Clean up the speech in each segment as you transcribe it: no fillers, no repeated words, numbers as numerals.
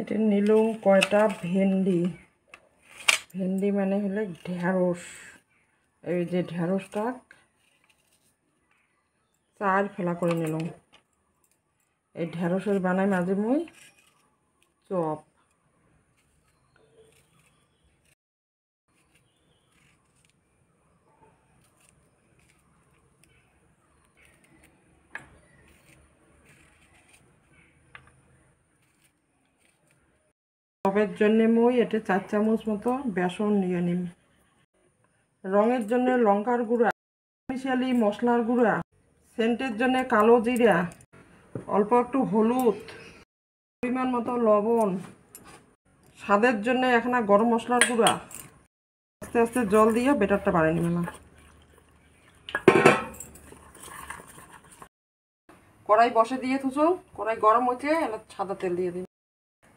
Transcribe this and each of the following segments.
এটা নিলুম কয়টা ভেন্ডি। ভেন্ডি মানে হলে ঢেঁড়স। এই যে ঢেঁড়সটা চার ফেলা করে নিলাম। এই ঢেঁড়সের বানাই মাঝে মই চপ। চপের জন্য মই এটা 4 চামচ মতো বেসন নিয়ে নিম। রঙের জন্য লঙ্কার গুঁড়া, মিশালি মশলার গুঁড়া, সেন্টের জন্য কালো জিরা, অল্প একটু হলুদ, পরিমাণ মতো লবণ, স্বাদের জন্য এখানে গরম মশলার গুঁড়া। আস্তে আস্তে জল দিয়ে বেটারটা বানিয়ে নিলাম। কড়াই বসে দিয়ে থুসো, কড়াই গরম হচ্ছে, এবার সাদা তেল দিয়ে দিন।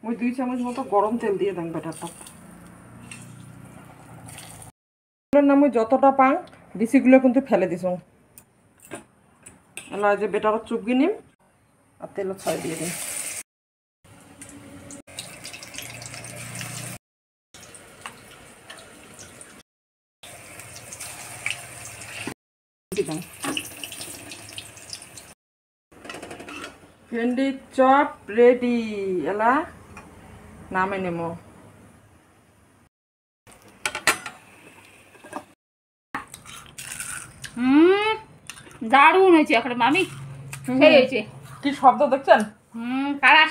ওই 2 চামচ মতো গরম তেল দিয়ে দেন বেটারটা। নাম ওই যতটা পাং ডিসিগুলো কিন্তু ফেলে দিস। এলা যে বেটার চুপগি নিম আর তেল ছাড় দিয়ে দিন। ভেন্ডি চপ রেডি। এলা নামে নেব। দারুণ হয়েছে এখন মামি। সেই হয়েছে। কি শব্দ দেখছেন? কারা